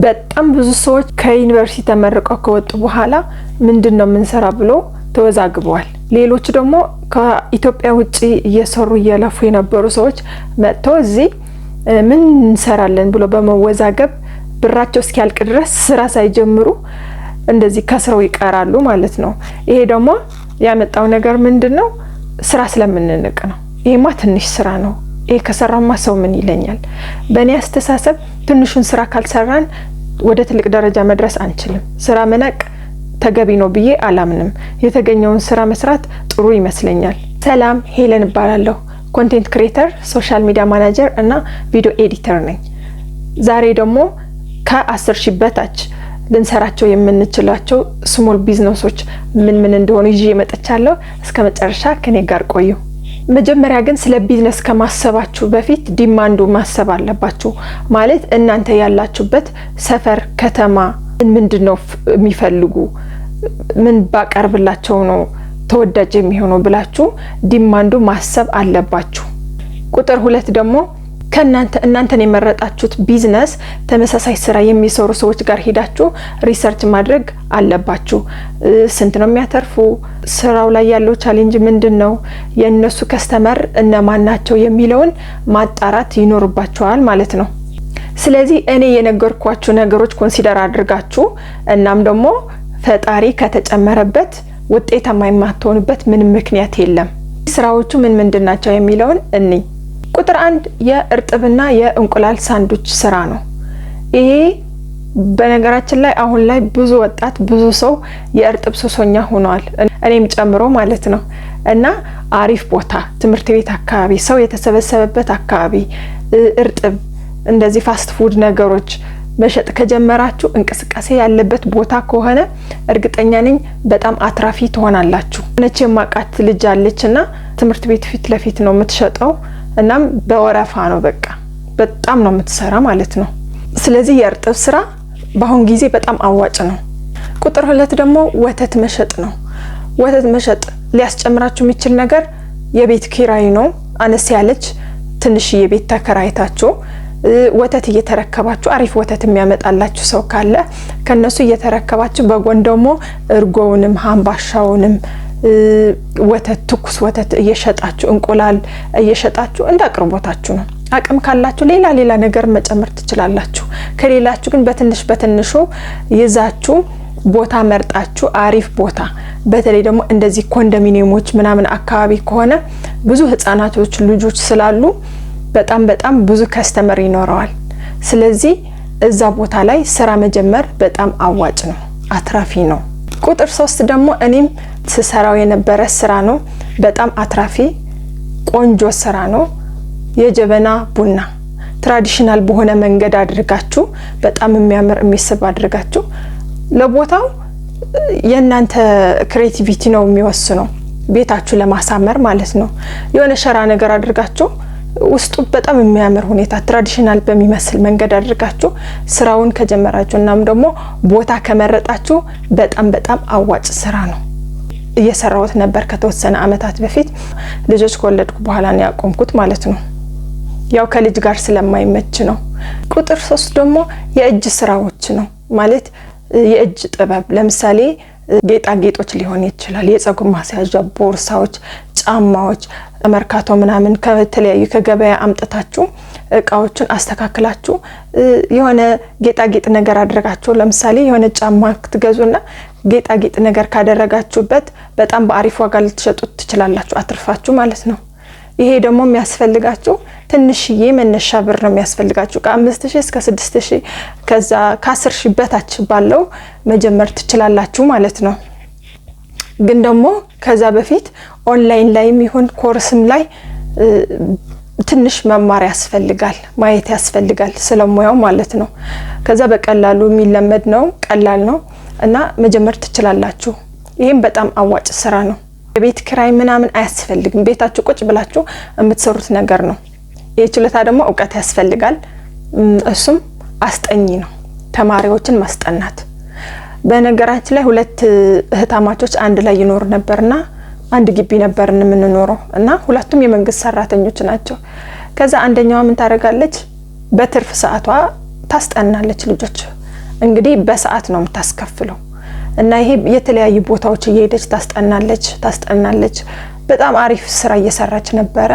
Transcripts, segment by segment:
በጣም ብዙ ሰዎች ከዩኒቨርሲቲ ተመርቀው ከወጡ በኋላ ምንድነው ምንሰራ ብሎ ተወዛግበዋል። ሌሎች ደግሞ ከኢትዮጵያ ውጪ እየሰሩ እየለፉ የነበሩ ሰዎች መጥተው እዚህ ምን እንሰራለን ብሎ በመወዛገብ ብራቸው እስኪያልቅ ድረስ ስራ ሳይጀምሩ እንደዚህ ከስረው ይቀራሉ ማለት ነው። ይሄ ደግሞ ያመጣው ነገር ምንድነው? ስራ ስለምንንቅ ነው። ይሄማ ትንሽ ስራ ነው፣ ይሄ ከሰራማ ሰው ምን ይለኛል? በእኔ አስተሳሰብ ትንሹን ስራ ካልሰራን ወደ ትልቅ ደረጃ መድረስ አንችልም። ስራ መናቅ ተገቢ ነው ብዬ አላምንም። የተገኘውን ስራ መስራት ጥሩ ይመስለኛል። ሰላም፣ ሄለን እባላለሁ። ኮንቴንት ክሬተር፣ ሶሻል ሚዲያ ማናጀር እና ቪዲዮ ኤዲተር ነኝ። ዛሬ ደግሞ ከ10,000 በታች ልንሰራቸው የምንችላቸው ስሞል ቢዝነሶች ምን እንደሆኑ ይዤ መጥቻለሁ። እስከ መጨረሻ ከኔ ጋር ቆዩ። መጀመሪያ ግን ስለ ቢዝነስ ከማሰባችሁ በፊት ዲማንዱ ማሰብ አለባችሁ። ማለት እናንተ ያላችሁበት ሰፈር፣ ከተማ ምንድነው የሚፈልጉ፣ ምን ባቀርብላቸው ነው ተወዳጅ የሚሆነው ብላችሁ ዲማንዱ ማሰብ አለባችሁ። ቁጥር 2 ደግሞ እናንተን የመረጣችሁት ቢዝነስ ተመሳሳይ ስራ የሚሰሩ ሰዎች ጋር ሄዳችሁ ሪሰርች ማድረግ አለባችሁ። ስንት ነው የሚያተርፉ፣ ስራው ላይ ያለው ቻሌንጅ ምንድነው፣ የነሱ ከስተመር እነማን ናቸው የሚለውን ማጣራት ይኖርባችኋል ማለት ነው። ስለዚህ እኔ የነገርኳችሁ ነገሮች ኮንሲደር አድርጋችሁ እናም ደግሞ ፈጣሪ ከተጨመረበት ውጤታማ የማትሆኑበት ምንም ምክንያት የለም። ስራዎቹ ምንድናቸው የሚለውን እንይ። ቁጥር 1 የእርጥብና የእንቁላል ሳንዱች ስራ ነው። ይሄ በነገራችን ላይ አሁን ላይ ብዙ ወጣት ብዙ ሰው የእርጥብ ሱሰኛ ሆኗል፣ እኔም ጨምሮ ማለት ነው። እና አሪፍ ቦታ ትምህርት ቤት አካባቢ፣ ሰው የተሰበሰበበት አካባቢ እርጥብ እንደዚህ ፋስት ፉድ ነገሮች መሸጥ ከጀመራችሁ እንቅስቃሴ ያለበት ቦታ ከሆነ እርግጠኛ ነኝ በጣም አትራፊ ትሆናላችሁ። ነች የማቃት ልጅ አለችና ትምህርት ቤት ፊት ለፊት ነው የምትሸጠው። እናም በወረፋ ነው በጣም ነው የምትሰራ ማለት ነው። ስለዚህ የእርጥብ ስራ በአሁን ጊዜ በጣም አዋጭ ነው። ቁጥር 2 ደግሞ ወተት መሸጥ ነው። ወተት መሸጥ ሊያስጨምራችሁ የሚችል ነገር የቤት ኪራይ ነው። አነስ ያለች ትንሽዬ ቤት ተከራይታችሁ ወተት እየተረከባችሁ አሪፍ ወተት የሚያመጣላችሁ ሰው ካለ ከነሱ እየተረከባችሁ በጎን ደግሞ እርጎውንም ሃምባሻውንም ወተት ትኩስ ወተት እየሸጣችሁ እንቁላል እየሸጣችሁ እንዳቅርቦታችሁ ነው። አቅም ካላችሁ ሌላ ነገር መጨመር ትችላላችሁ። ከሌላችሁ ግን በትንሹ ይዛችሁ ቦታ መርጣችሁ አሪፍ ቦታ፣ በተለይ ደግሞ እንደዚህ ኮንዶሚኒየሞች ምናምን አካባቢ ከሆነ ብዙ ህፃናቶች ልጆች ስላሉ በጣም ብዙ ከስተመር ይኖረዋል። ስለዚህ እዛ ቦታ ላይ ስራ መጀመር በጣም አዋጭ ነው፣ አትራፊ ነው። ቁጥር 3 ደግሞ እኔም ስሰራው የነበረ ስራ ነው። በጣም አትራፊ ቆንጆ ስራ ነው። የጀበና ቡና ትራዲሽናል በሆነ መንገድ አድርጋችሁ በጣም የሚያምር የሚስብ አድርጋችሁ ለቦታው የእናንተ ክሬቲቪቲ ነው የሚወስነው፣ ቤታችሁ ለማሳመር ማለት ነው። የሆነ ሸራ ነገር አድርጋችሁ ውስጡ በጣም የሚያምር ሁኔታ ትራዲሽናል በሚመስል መንገድ አድርጋችሁ ስራውን ከጀመራችሁ እናም ደግሞ ቦታ ከመረጣችሁ በጣም አዋጭ ስራ ነው። እየሰራሁት ነበር ከተወሰነ አመታት በፊት። ልጆች ከወለድኩ በኋላ ነው ያቆምኩት ማለት ነው። ያው ከልጅ ጋር ስለማይመች ነው። ቁጥር 3 ደግሞ የእጅ ስራዎች ነው። ማለት የእጅ ጥበብ፣ ለምሳሌ ጌጣጌጦች ሊሆን ይችላል፣ የፀጉር ማስያዣ፣ ቦርሳዎች፣ ጫማዎች መርካቶ ምናምን ከተለያዩ ከገበያ አምጥታችሁ እቃዎችን አስተካክላችሁ የሆነ ጌጣጌጥ ነገር አድርጋችሁ ለምሳሌ የሆነ ጫማ ትገዙና ጌጣጌጥ ነገር ካደረጋችሁበት በጣም በአሪፍ ዋጋ ልትሸጡት ትችላላችሁ፣ አትርፋችሁ ማለት ነው። ይሄ ደግሞ የሚያስፈልጋችሁ ትንሽዬ መነሻ ብር ነው የሚያስፈልጋችሁ። ከ5,000 እስከ 6,000 ከዛ ከ10,000 በታች ባለው መጀመር ትችላላችሁ ማለት ነው። ግን ደግሞ ከዛ በፊት ኦንላይን ላይም ይሁን ኮርስም ላይ ትንሽ መማር ያስፈልጋል፣ ማየት ያስፈልጋል ስለሙያው ማለት ነው። ከዛ በቀላሉ የሚለመድ ነው፣ ቀላል ነው እና መጀመር ትችላላችሁ። ይሄም በጣም አዋጭ ስራ ነው። የቤት ኪራይ ምናምን አያስፈልግም። ቤታችሁ ቁጭ ብላችሁ የምትሰሩት ነገር ነው። የችሎታ ደግሞ እውቀት ያስፈልጋል። እሱም አስጠኝ ነው፣ ተማሪዎችን ማስጠናት። በነገራችን ላይ 2 እህታማቾች አንድ ላይ ይኖር ነበርና አንድ ግቢ ነበርን የምንኖረው እና ሁለቱም የመንግስት ሰራተኞች ናቸው። ከዛ አንደኛዋ ምን ታረጋለች? በትርፍ ሰዓቷ ታስጠናለች ልጆች እንግዲህ በሰዓት ነው የምታስከፍለው እና ይሄ የተለያዩ ቦታዎች እየሄደች ታስጠናለች በጣም አሪፍ ስራ እየሰራች ነበረ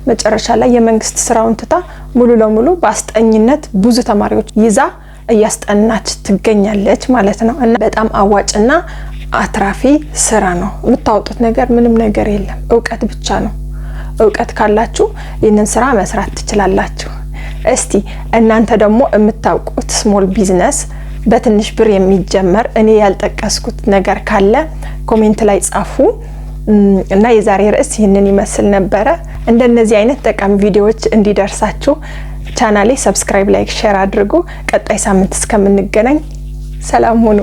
መጨረሻ ላይ የመንግስት ስራውን ትታ ሙሉ ለሙሉ በአስጠኝነት ብዙ ተማሪዎች ይዛ እያስጠናች ትገኛለች ማለት ነው እና በጣም አዋጭና አትራፊ ስራ ነው የምታወጡት ነገር ምንም ነገር የለም ዕውቀት ብቻ ነው ዕውቀት ካላችሁ ይሄንን ስራ መስራት ትችላላችሁ እስቲ እናንተ ደግሞ የምታውቁት ስሞል ቢዝነስ በትንሽ ብር የሚጀመር እኔ ያልጠቀስኩት ነገር ካለ ኮሜንት ላይ ጻፉ እና የዛሬ ርዕስ ይሄንን ይመስል ነበር እንደነዚህ አይነት ጠቃሚ ቪዲዮዎች እንዲደርሳችሁ ቻናሌ ሰብስክራይብ ላይክ ሼር አድርጉ ቀጣይ ሳምንት እስከምንገናኝ ሰላም ሁኑ